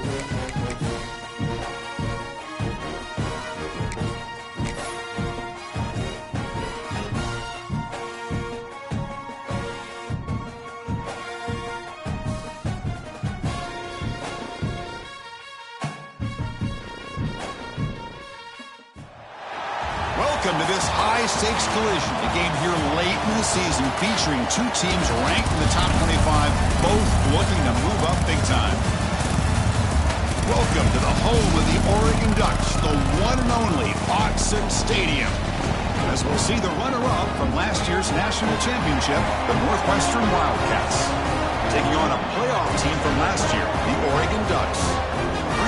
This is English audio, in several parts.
Welcome to this high-stakes collision, a game here late in the season featuring two teams ranked in the top 25, both looking to move up big time. Welcome to the home of the Oregon Ducks, the one and only Autzen Stadium. As we'll see the runner-up from last year's national championship, the Northwestern Wildcats, taking on a playoff team from last year, the Oregon Ducks.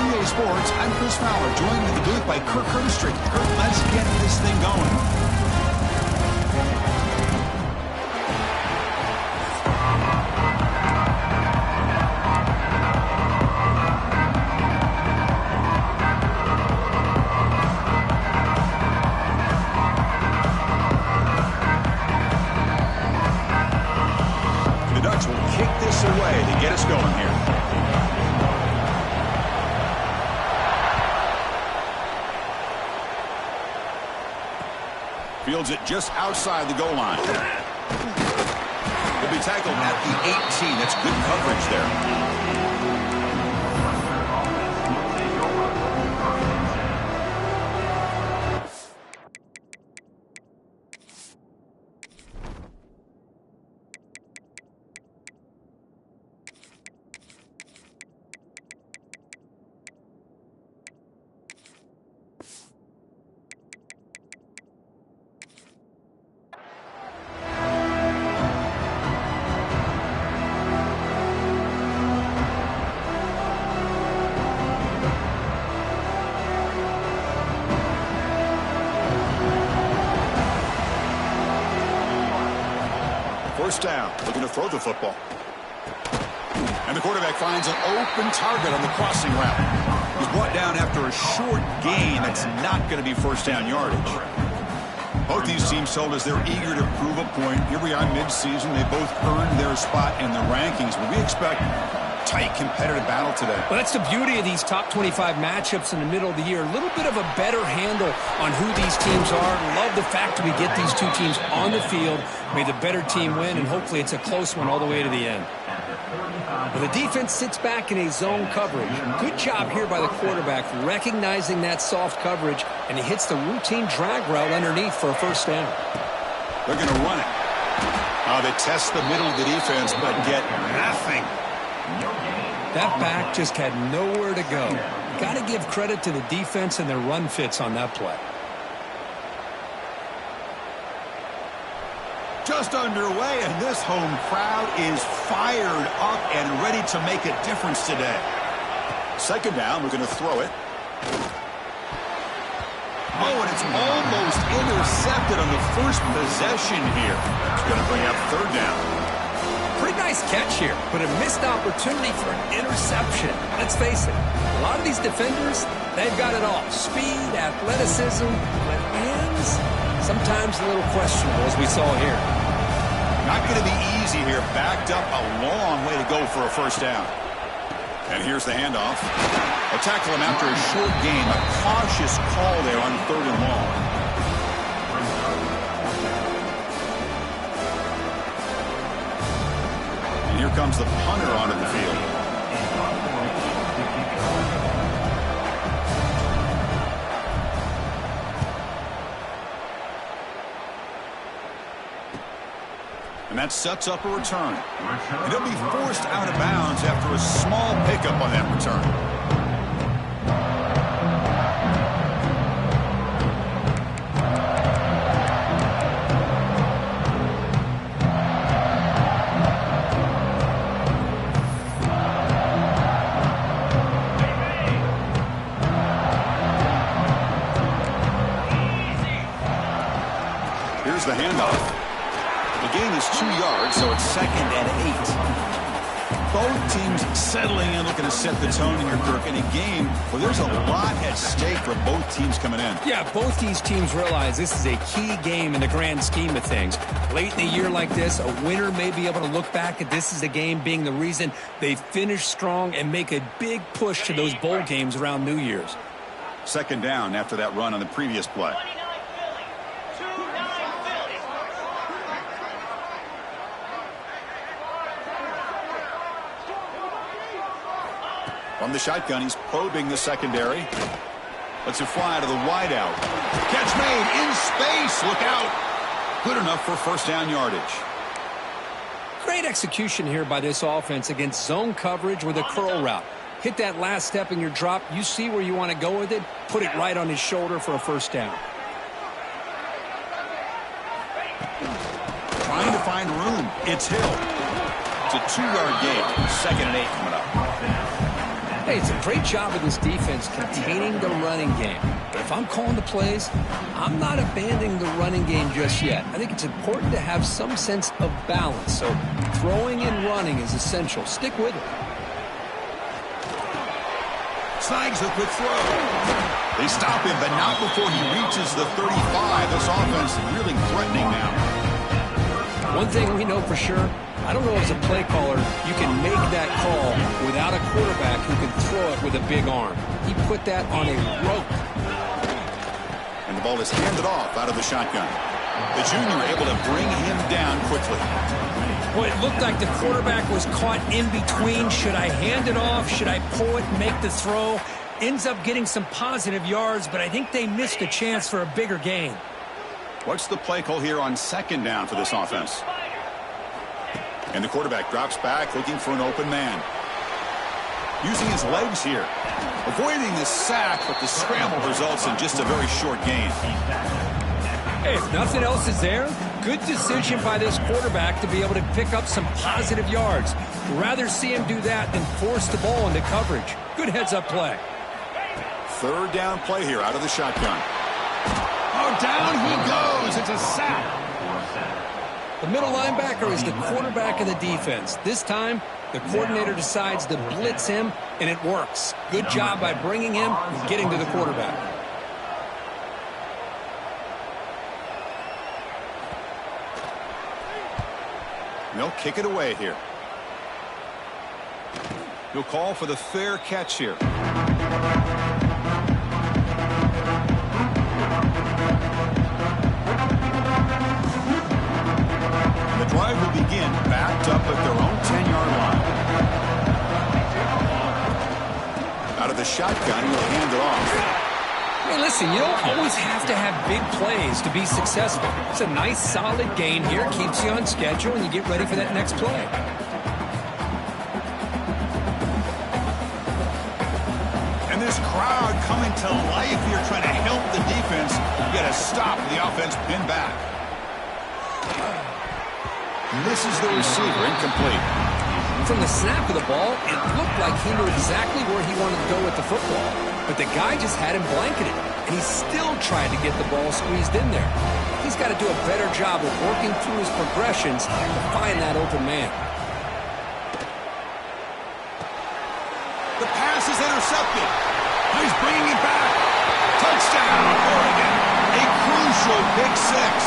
Ncaa Sports, I'm Chris Fowler, joined in the booth by Kirk Herbstreit. Kirk, let's get this thing going. The Ducks will kick this away to get us going here. Fields it just outside the goal line. He'll be tackled at the 18. That's good coverage there. First down, looking to throw the football. And the quarterback finds an open target on the crossing route. He's brought down after a short gain. That's not going to be first down yardage. Both these teams told us they're eager to prove a point. Here we are mid-season. They both earned their spot in the rankings. But we expect tight competitive battle today. Well, that's the beauty of these top 25 matchups in the middle of the year. A little bit of a better handle on who these teams are. Love the fact that we get these two teams on the field. May the better team win, and hopefully it's a close one all the way to the end. Well, the defense sits back in a zone coverage. Good job here by the quarterback recognizing that soft coverage, and he hits the routine drag route underneath for a first down. They're going to run it. They test the middle of the defense, but get nothing. That back just had nowhere to go. Got to give credit to the defense and their run fits on that play. Just underway, and this home crowd is fired up and ready to make a difference today. Second down, we're going to throw it. Oh, and it's almost intercepted on the first possession here. It's going to bring up third down. Pretty nice catch here, but a missed opportunity for an interception. Let's face it, a lot of these defenders, they've got it all. Speed, athleticism, but hands, sometimes a little questionable, as we saw here. Not going to be easy here. Backed up a long way to go for a first down. And here's the handoff. They'll tackle him after a short gain. A cautious call there on third and long. And here comes the punter onto the field. And that sets up a return. And he'll be forced out of bounds after a small pickup on that return. Here's the handoff. The gain is 2 yards, so it's 2nd and 8. Both teams settling in, looking to set the tone here, Kirk, in a game where there's a lot at stake for both teams coming in. Yeah, both these teams realize this is a key game in the grand scheme of things. Late in a year like this, a winner may be able to look back at this as a game being the reason they finish strong and make a big push to those bowl games around New Year's. Second down after that run on the previous play. From the shotgun, he's probing the secondary. Lets it fly to the wideout. Catch made in space. Look out. Good enough for first down yardage. Great execution here by this offense against zone coverage with a curl route. Hit that last step in your drop. You see where you want to go with it. Put it right on his shoulder for a first down. Trying to find room. It's Hill. It's a 2-yard gain. 2nd and 8 coming up. Hey, it's a great job of this defense containing the running game. But if I'm calling the plays, I'm not abandoning the running game just yet. I think it's important to have some sense of balance. So throwing and running is essential. Stick with it. Snags a quick throw. They stop him, but not before he reaches the 35. This offense really threatening now. One thing we know for sure, I don't know as a play caller, you can make that call without a quarterback who can throw it with a big arm. He put that on a rope. And the ball is handed off out of the shotgun. The junior able to bring him down quickly. Well, it looked like the quarterback was caught in between. Should I hand it off? Should I pull it and make the throw? Ends up getting some positive yards, but I think they missed a chance for a bigger gain. What's the play call here on 2nd down for this offense? And the quarterback drops back, looking for an open man. Using his legs here. Avoiding the sack, but the scramble results in just a very short gain. Hey, if nothing else is there, good decision by this quarterback to be able to pick up some positive yards. Rather see him do that than force the ball into coverage. Good heads-up play. 3rd down play here out of the shotgun. Oh, down he goes. It's a sack. The middle linebacker is the quarterback of the defense. This time, the coordinator decides to blitz him, and it works. Good job by bringing him and getting to the quarterback. They'll kick it away here. He'll call for the fair catch here. The drive will begin backed up at their own 10-yard line. Out of the shotgun, he'll hand it off. Hey, listen, you don't always have to have big plays to be successful. It's a nice, solid gain here. Keeps you on schedule, and you get ready for that next play. And this crowd coming to life here, trying to help the defense. You got to stop the offense, pin back. Misses the receiver, incomplete. From the snap of the ball, it looked like he knew exactly where he wanted to go with the football. But the guy just had him blanketed, and he still tried to get the ball squeezed in there. He's got to do a better job of working through his progressions to find that open man. The pass is intercepted. He's bringing it back. Touchdown, Oregon. A crucial pick six.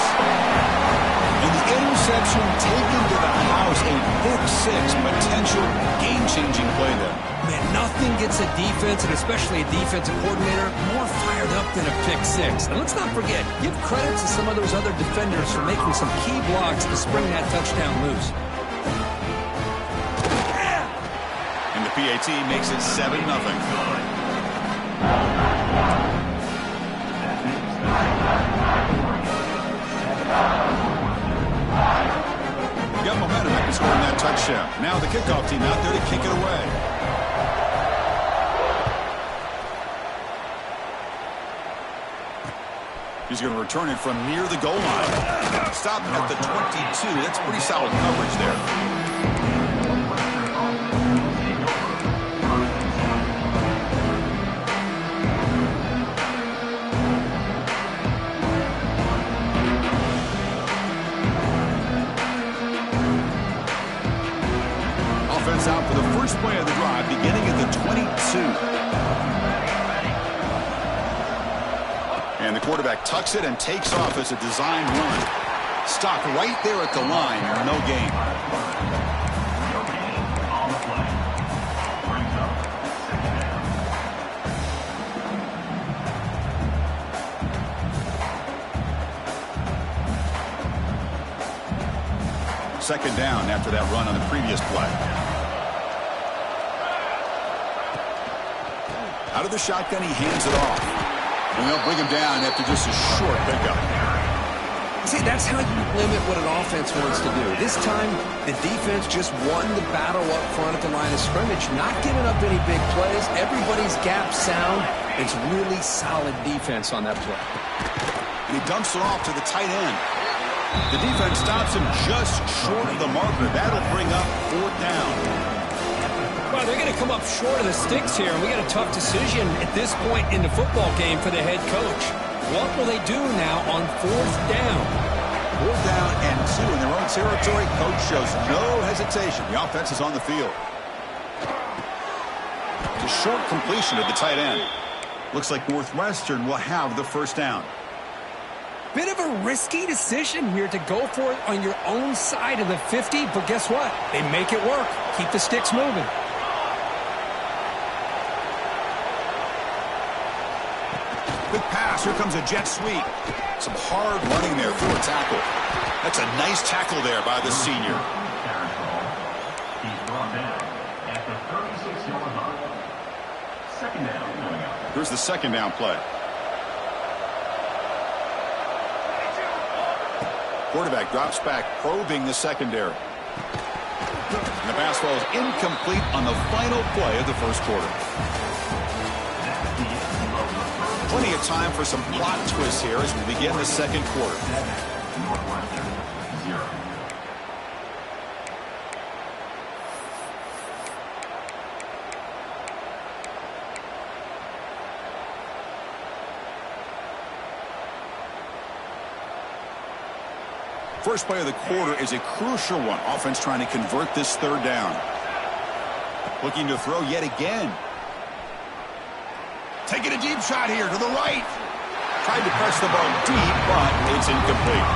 And the interception taken to the house, a pick six, potential game-changing play there. Man, nothing gets a defense, and especially a defensive coordinator, more fired up than a pick six. And let's not forget, give credit to some of those other defenders for making some key blocks to spring that touchdown loose. And the PAT makes it 7-0. Got momentum after scoring that touchdown. Now the kickoff team out there to kick it away. He's going to return it from near the goal line. Stopping at the 22. That's pretty solid coverage there. Out for the And the quarterback tucks it and takes off as a design run. Stop right there at the line. No gain. Second down after that run on the previous play. Out of the shotgun, he hands it off. And they'll bring him down after just a short pickup. See, that's how you limit what an offense wants to do. This time, the defense just won the battle up front at the line of scrimmage, not giving up any big plays. Everybody's gap sound. It's really solid defense on that play. And he dumps it off to the tight end. The defense stops him just short of the marker. That'll bring up fourth down. Well, they're going to come up short of the sticks here, and we got a tough decision at this point in the football game for the head coach. What will they do now on fourth down? Fourth down and 2 in their own territory. Coach shows no hesitation. The offense is on the field. It's a short completion of the tight end. Looks like Northwestern will have the first down. Bit of a risky decision here to go for it on your own side of the 50, but guess what? They make it work. Keep the sticks moving. Quick pass. Here comes a jet sweep. Some hard running there for a tackle. That's a nice tackle there by the senior. He's brought down at the 36-yard line. Second down going up. Here's the second down play. Quarterback drops back, probing the secondary. And the pass falls incomplete on the final play of the first quarter. Plenty of time for some plot twists here as we begin the second quarter. Northwestern 0. First play of the quarter is a crucial one. Offense trying to convert this third down. Looking to throw yet again. Taking a deep shot here to the right. Tried to press the ball deep, but it's incomplete.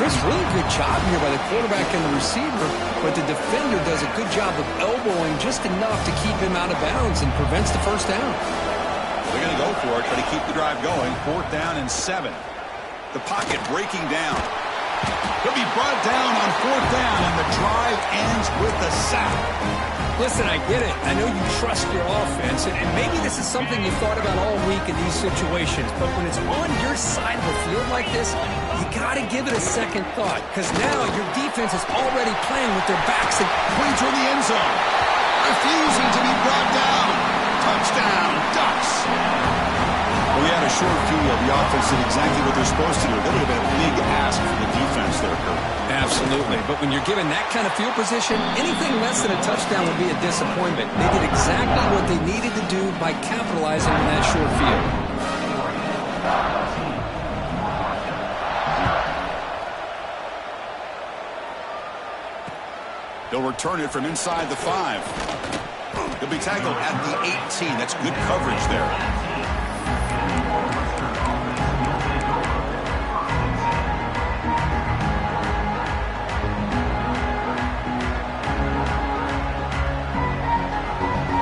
Chris, really good job here by the quarterback and the receiver, but the defender does a good job of elbowing just enough to keep him out of bounds and prevents the first down. They're going to go for it, try to keep the drive going. Fourth down and 7. The pocket breaking down. He'll be brought down on fourth down, and the drive ends with a sack. Listen, I get it. I know you trust your offense, and maybe this is something you thought about all week in these situations, but when it's on your side of the field like this, you got to give it a second thought, because now your defense is already playing with their backs and Way toward the end zone. Refusing to be brought down. Touchdown, Ducks. Well, we had a short field. The offense did exactly what they're supposed to do. That would have been a big ask for the defense there, Kurt. Absolutely. But when you're given that kind of field position, anything less than a touchdown would be a disappointment. They did exactly what they needed to do by capitalizing on that short field. They'll return it from inside the 5. He'll be tackled at the 18. That's good coverage there.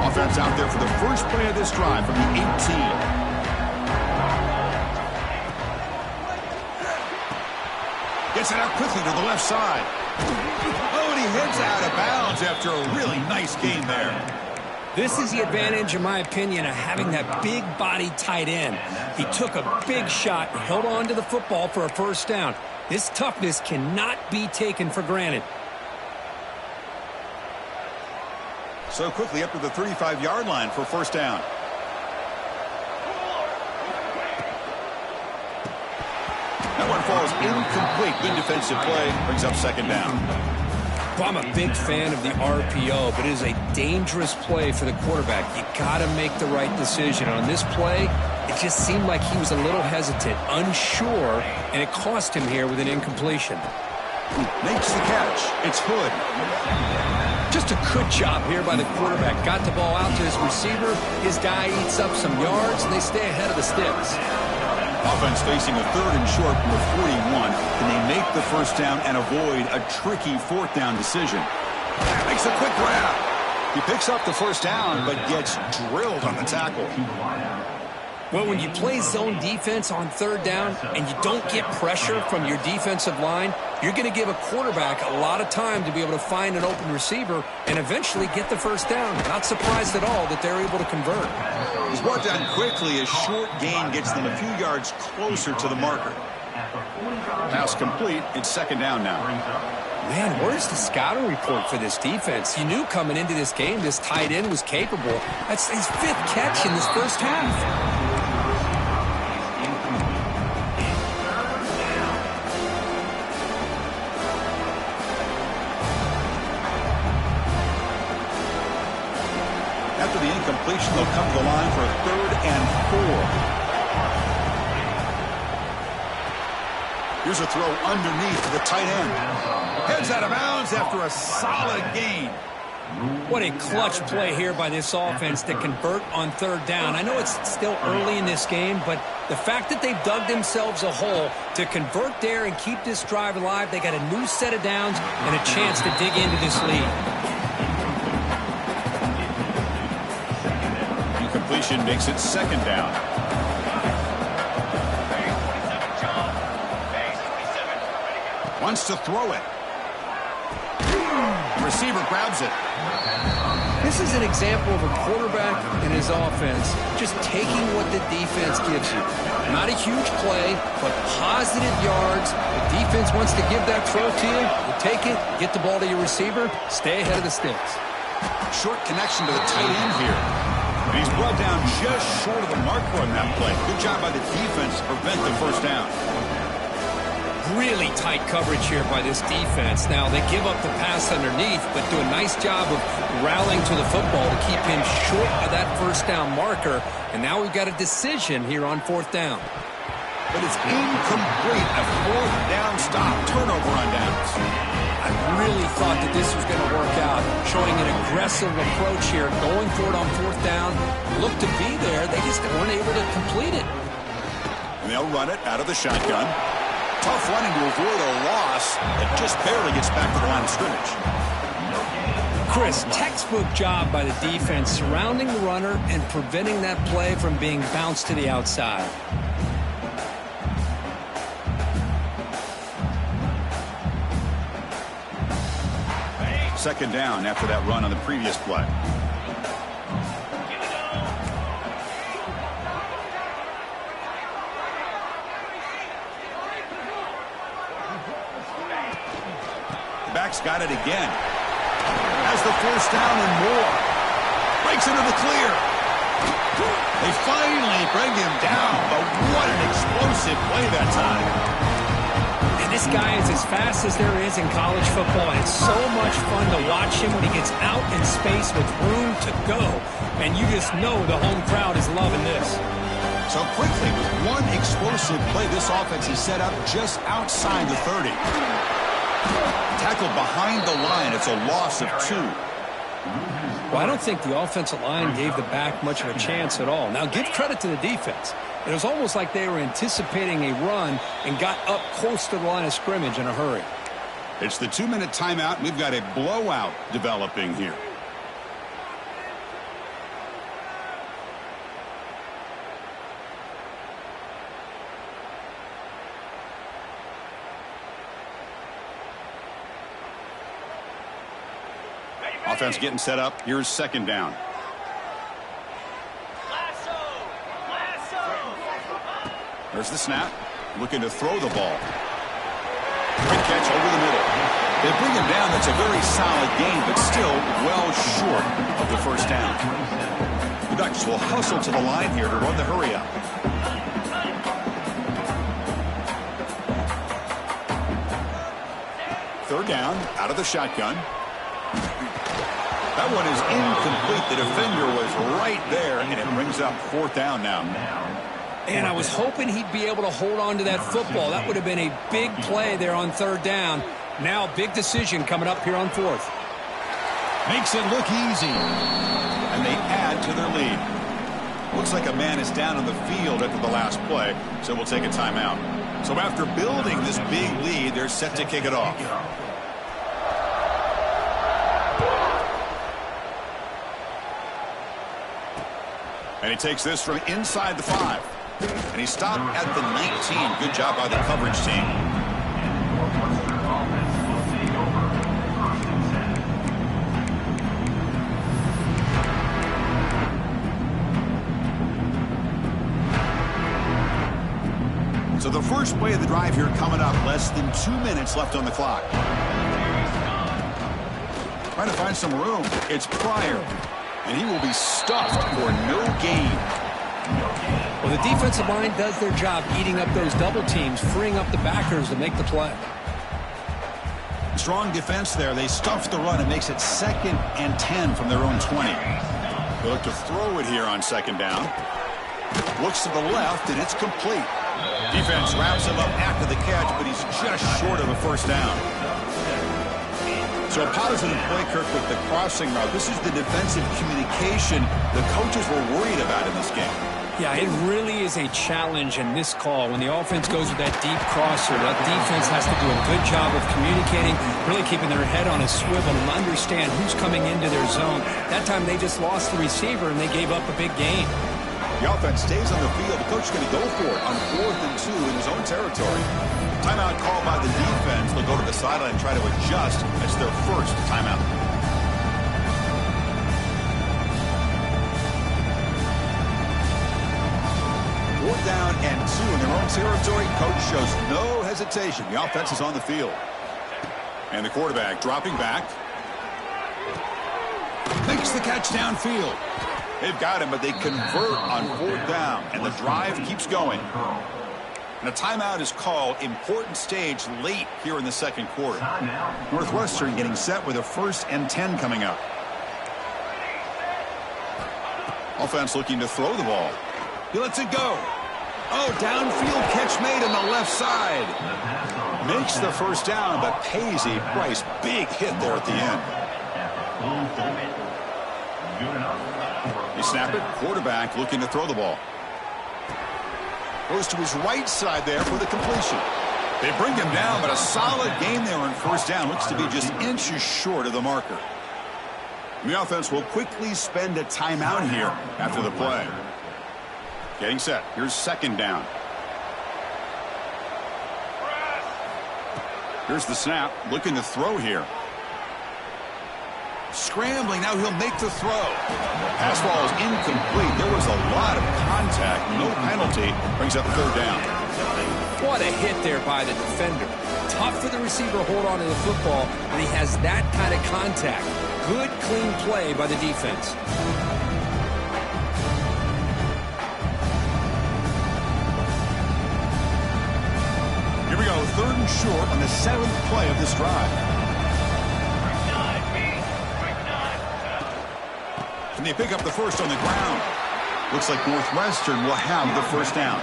Offense out there for the first play of this drive from the 18. Gets it out quickly to the left side. Oh, and he heads out of bounds after a really nice gain there. This is the advantage, in my opinion, of having that big body tight end. He took a big shot and held on to the football for a first down. This toughness cannot be taken for granted. So quickly up to the 35-yard line for first down. That one falls incomplete. Good defensive play. Brings up second down. Well, I'm a big fan of the RPO, but it is a dangerous play for the quarterback. You got to make the right decision. On this play, it just seemed like he was a little hesitant, unsure, and it cost him here with an incompletion. Makes the catch. It's Hood. Just a good job here by the quarterback. Got the ball out to his receiver. His guy eats up some yards, and they stay ahead of the sticks. Offense facing a 3rd and short from the 41. Can they make the first down and avoid a tricky 4th down decision? Makes a quick grab. He picks up the first down, but gets drilled on the tackle. Well, when you play zone defense on 3rd down and you don't get pressure from your defensive line, you're going to give a quarterback a lot of time to be able to find an open receiver and eventually get the first down. Not surprised at all that they're able to convert. He's brought down quickly. A short gain gets them a few yards closer to the marker. Pass complete. It's 2nd down now. Man, where's the scouting report for this defense? You knew coming into this game this tight end was capable. That's his 5th catch in this first half. After the incompletion, they'll come to the line for a 3rd and 4. Here's a throw underneath to the tight end. Heads out of bounds after a solid gain. What a clutch play here by this offense to convert on 3rd down. I know it's still early in this game, but the fact that they've dug themselves a hole to convert there and keep this drive alive, they got a new set of downs and a chance to dig into this lead. Incompletion makes it 2nd down. Wants to throw it. The receiver grabs it. This is an example of a quarterback and his offense just taking what the defense gives you. Not a huge play, but positive yards. The defense wants to give that throw to you. You take it, get the ball to your receiver, stay ahead of the sticks. Short connection to the tight end here. And he's brought down just short of the marker on that play. Good job by the defense to prevent the first down. Really tight coverage here by this defense. Now, they give up the pass underneath, but do a nice job of rallying to the football to keep him short of that first down marker. And now we've got a decision here on 4th down. But it's incomplete. A 4th down stop. Turnover on downs. I really thought that this was going to work out, showing an aggressive approach here, going for it on 4th down. Looked to be there. They just weren't able to complete it. And they'll run it out of the shotgun. Tough running to avoid a loss that just barely gets back to the line of scrimmage. Chris, textbook job by the defense surrounding the runner and preventing that play from being bounced to the outside. Second down after that run on the previous play. Back's got it again. Has the first down and more. Breaks into the clear. They finally bring him down, but what an explosive play that time. And this guy is as fast as there is in college football, and it's so much fun to watch him when he gets out in space with room to go. And you just know the home crowd is loving this. So quickly, with one explosive play, this offense is set up just outside the 30. Tackled behind the line. It's a loss of 2. Well, I don't think the offensive line gave the back much of a chance at all. Now, give credit to the defense. It was almost like they were anticipating a run and got up close to the line of scrimmage in a hurry. It's the 2-minute timeout. We've got a blowout developing here. Offense getting set up. Here's second down. There's the snap. Looking to throw the ball. Great catch over the middle. They bring him down. That's a very solid gain, but still well short of the first down. The Ducks will hustle to the line here to run the hurry up. Third down, out of the shotgun. That one is incomplete. The defender was right there, and it brings up fourth down now. And I was hoping he'd be able to hold on to that football. That would have been a big play there on third down. Now, big decision coming up here on fourth. Makes it look easy. And they add to their lead. Looks like a man is down on the field after the last play, so we'll take a timeout. So after building this big lead, they're set to kick it off. And he takes this from inside the 5. And he stopped at the 19. Good job by the coverage team. So the first play of the drive here coming up. Less than 2 minutes left on the clock. Trying to find some room. It's Pryor. And he will be stuffed for no gain. Well, the defensive line does their job eating up those double teams, freeing up the backers to make the play. Strong defense there. They stuff the run. It makes it 2nd and 10 from their own 20. They look to throw it here on 2nd down. Looks to the left, and it's complete. Defense wraps him up after the catch, but he's just short of a first down. So a positive play, Kirk, with the crossing route. This is the defensive communication the coaches were worried about in this game. Yeah, it really is a challenge in this call. When the offense goes with that deep crosser, that defense has to do a good job of communicating, really keeping their head on a swivel and understand who's coming into their zone. That time they just lost the receiver and they gave up a big gain. The offense stays on the field. The coach is going to go for it on 4th and 2 in his own territory. Timeout called by the defense. They'll go to the sideline and try to adjust. It's their first timeout. Fourth down and 2 in their own territory. Coach shows no hesitation. The offense is on the field. And the quarterback dropping back. Makes the catch downfield. They've got him, but they convert on 4th down. And the drive keeps going. And a timeout is called. Important stage late here in the 2nd quarter. Northwestern getting set with a 1st and 10 coming up. Offense looking to throw the ball. He lets it go. Oh, downfield catch made on the left side. Makes the first down, but pays a price. Big hit there at the end. They snap it. Quarterback looking to throw the ball. Goes to his right side there for the completion. They bring him down, but a solid game there on 1st down. Looks to be just inches short of the marker. And the offense will quickly spend a timeout here after the play. Getting set. Here's 2nd down. Here's the snap. Looking to throw here. Scrambling. Now he'll make the throw. Pass ball is incomplete. There was a lot of contact. No penalty. Brings up 3rd down. What a hit there by the defender. Tough for the receiver to hold on to the football when he has that kind of contact. Good, clean play by the defense. Here we go. 3rd and short on the 7th play of this drive. And they pick up the first on the ground. Looks like Northwestern will have the first down.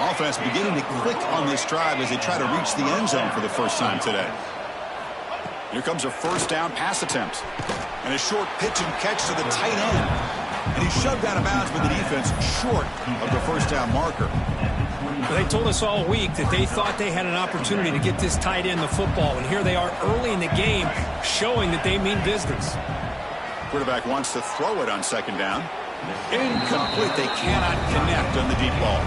Offense beginning to click on this drive as they try to reach the end zone for the first time today. Here comes a 1st down pass attempt. And a short pitch and catch to the tight end. And he's shoved out of bounds by the defense short of the 1st down marker. They told us all week that they thought they had an opportunity to get this tight end the football. And here they are early in the game showing that they mean business. Quarterback wants to throw it on 2nd down. Incomplete. They cannot connect on the deep ball.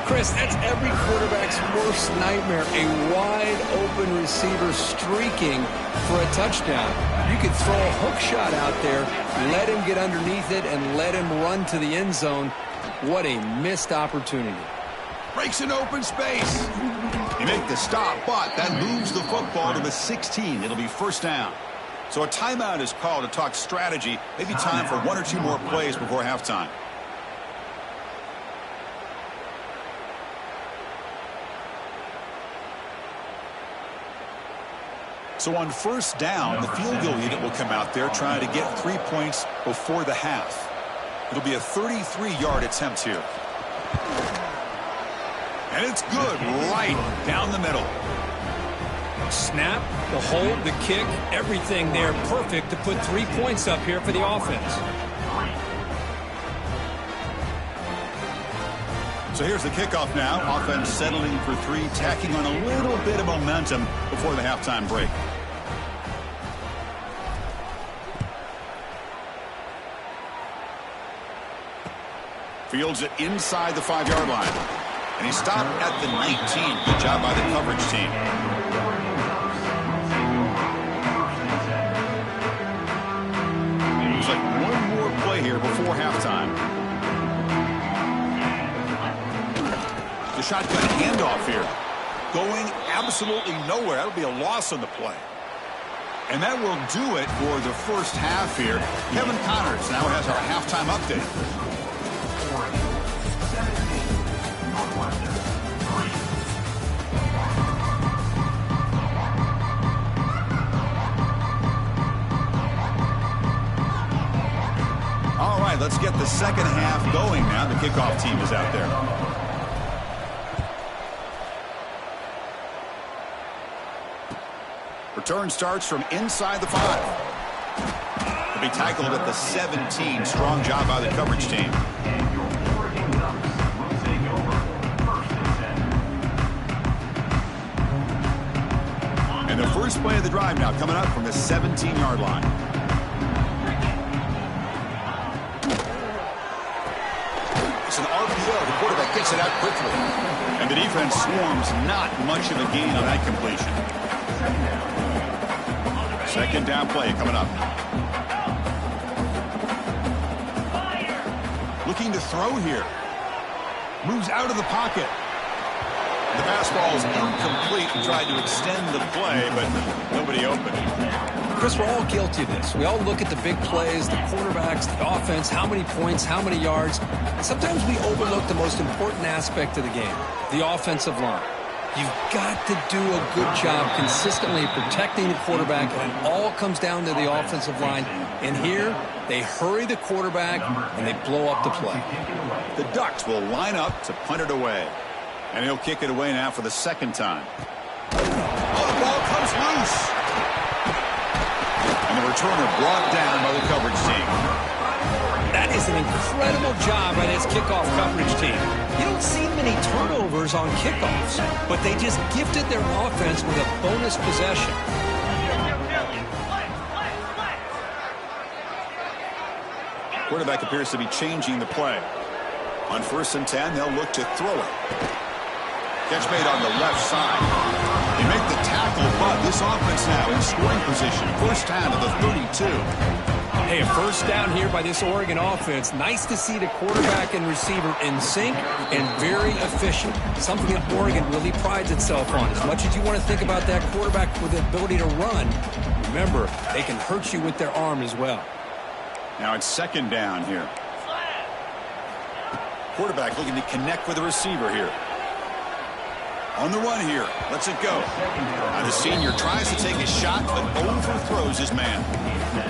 Chris, that's every quarterback's worst nightmare. A wide open receiver streaking for a touchdown. You could throw a hook shot out there, let him get underneath it, and let him run to the end zone. What a missed opportunity. Breaks an open space. They make the stop, but that moves the football to the 16. It'll be 1st down. So a timeout is called to talk strategy. Maybe time for 1 or 2 more plays before halftime. So on 1st down, the field goal unit will come out there trying to get 3 points before the half. It'll be a 33-yard attempt here. And it's good right down the middle. Snap, the hold, the kick, everything there perfect to put 3 points up here for the offense. So here's the kickoff now. Offense settling for 3, tacking on a little bit of momentum before the halftime break. Fields it inside the 5-yard line. And he stopped at the 19. Good job by the coverage team. Looks like one more play here before halftime. The shotgun handoff here. Going absolutely nowhere. That'll be a loss on the play. And that will do it for the first half here. Kevin Connors now has our halftime update. All right, let's get the second half going now. The kickoff team is out there. Return starts from inside the 5. He'll be tackled at the 17. Strong job by the coverage team. And the first play of the drive now coming up from the 17-yard line. It's an RPO. The quarterback gets it out quickly. And the defense swarms not much of a gain on that completion. Second down play coming up. Looking to throw here. Moves out of the pocket. The pass ball is incomplete and tried to extend the play, but nobody open. Chris, we're all guilty of this. We all look at the big plays, the quarterbacks, the offense, how many points, how many yards. And sometimes we overlook the most important aspect of the game, the offensive line. You've got to do a good job consistently protecting the quarterback, and it all comes down to the offensive line. And here, they hurry the quarterback, and they blow up the play. The Ducks will line up to punt it away. And he'll kick it away now for the second time. Oh, the ball comes loose. And the returner brought down by the coverage team. That is an incredible job by this kickoff coverage team. You don't see many turnovers on kickoffs, but they just gifted their offense with a bonus possession. Quarterback appears to be changing the play. On 1st and 10, they'll look to throw it. Catch made on the left side. They make the tackle, but this offense now in scoring position. First down to the 32. Hey, a first down here by this Oregon offense. Nice to see the quarterback and receiver in sync and very efficient. Something that Oregon really prides itself on. As much as you want to think about that quarterback with the ability to run, remember, they can hurt you with their arm as well. Now it's second down here. Quarterback looking to connect with the receiver here. On the run here. Lets it go. Now the senior tries to take a shot, but overthrows his man.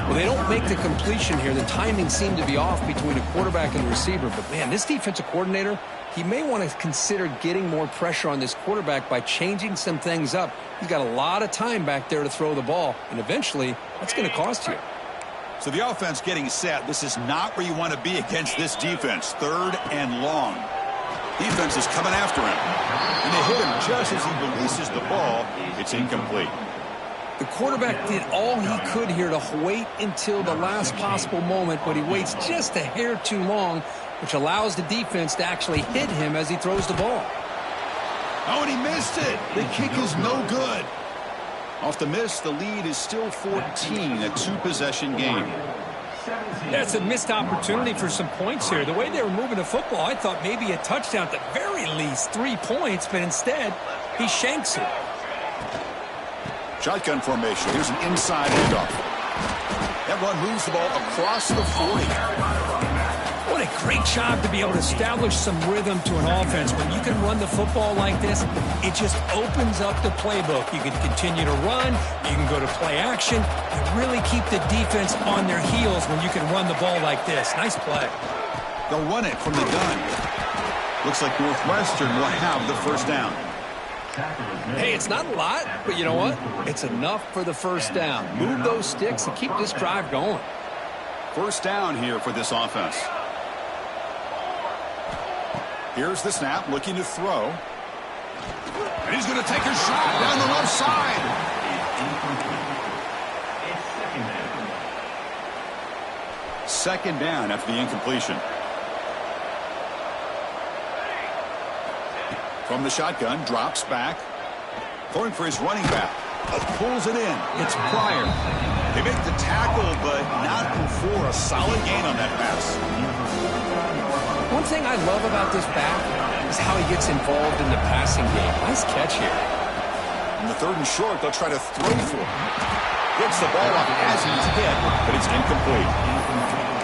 Well, they don't make the completion here. The timing seemed to be off between a quarterback and a receiver. But, man, this defensive coordinator, he may want to consider getting more pressure on this quarterback by changing some things up. He's got a lot of time back there to throw the ball. And eventually, that's going to cost you. So the offense getting set. This is not where you want to be against this defense. 3rd and long. Defense is coming after him. And they hit him just as he releases the ball. It's incomplete. The quarterback did all he could here to wait until the last possible moment, but he waits just a hair too long, which allows the defense to actually hit him as he throws the ball. Oh, and he missed it. The kick is no good. Off the miss, the lead is still 14, a 2-possession game. Yeah, it's a missed opportunity for some points here. The way they were moving the football, I thought maybe a touchdown, at the very least 3 points, but instead, he shanks it. Shotgun formation. Here's an inside handoff. That run moves the ball across the 40. What a great job to be able to establish some rhythm to an offense. When you can run the football like this, it just opens up the playbook. You can continue to run. You can go to play action. You really keep the defense on their heels when you can run the ball like this. Nice play. They'll run it from the gun. Looks like Northwestern will have the first down. Hey, it's not a lot, but you know what? It's enough for the first down. Move those sticks and keep this drive going. First down here for this offense. Here's the snap, looking to throw. And he's going to take a shot down the left side. Second down after the incompletion. From the shotgun, drops back. Going for his running back. Pulls it in. It's Pryor. They make the tackle, but not before a solid gain on that pass. One thing I love about this back is how he gets involved in the passing game. Nice catch here. In the third and short, they'll try to throw for him. Gets the ball off as he's hit, but it's incomplete.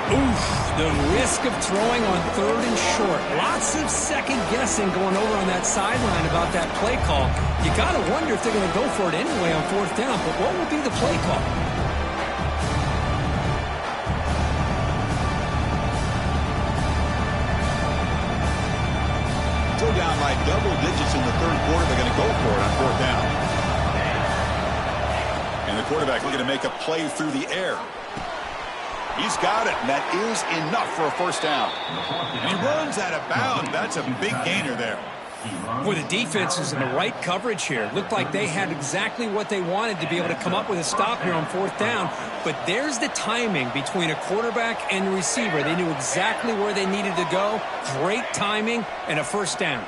Oof, the risk of throwing on third and short. Lots of second guessing going over on that sideline about that play call. You got to wonder if they're going to go for it anyway on fourth down, but what will be the play call? Still down by double digits in the third quarter. They're going to go for it on fourth down. And the quarterback looking to make a play through the air. He's got it, and that is enough for a first down. And he runs out of bounds. That's a big gainer there. Boy, the defense is in the right coverage here. Looked like they had exactly what they wanted to be able to come up with a stop here on fourth down. But there's the timing between a quarterback and the receiver. They knew exactly where they needed to go. Great timing and a first down.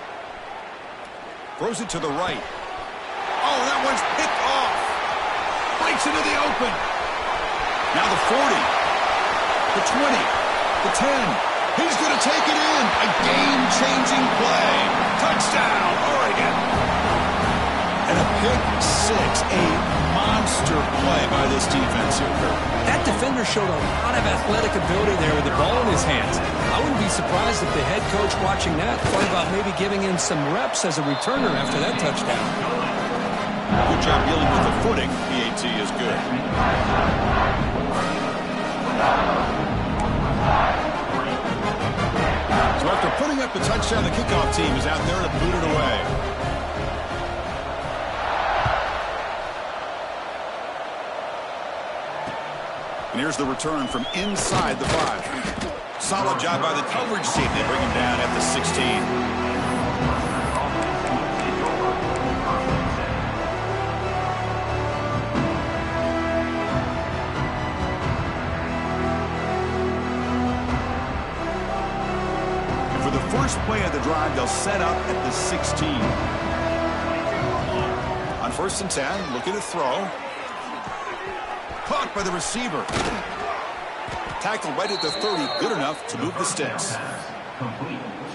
Throws it to the right. Oh, that one's picked off. Breaks into the open. Now the 40. The 20, the 10. He's going to take it in. A game-changing play. Touchdown, Oregon. And a pick six. A monster play by this defense here, Kurt. That defender showed a lot of athletic ability there with the ball in his hands. I wouldn't be surprised if the head coach watching that thought about maybe giving him some reps as a returner after that touchdown. Good job dealing with the footing. PAT is good. So after putting up the touchdown, the kickoff team is out there to boot it away. And here's the return from inside the 5. Solid job by the coverage team. They bring him down at the 16. First play of the drive, they'll set up at the 16. On 1st and 10, looking to throw. Caught by the receiver. Tackled right at the 30, good enough to move the sticks.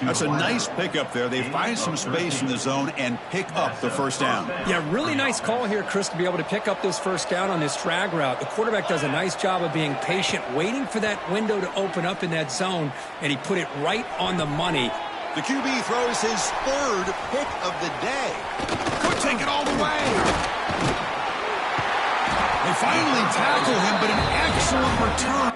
That's a nice pickup there. They find some space in the zone and pick up the first down. Yeah, really nice call here, Chris, to be able to pick up this first down on this drag route. The quarterback does a nice job of being patient, waiting for that window to open up in that zone, and he put it right on the money. The QB throws his third pick of the day. Could take it all the way. They finally tackle him, but an excellent return.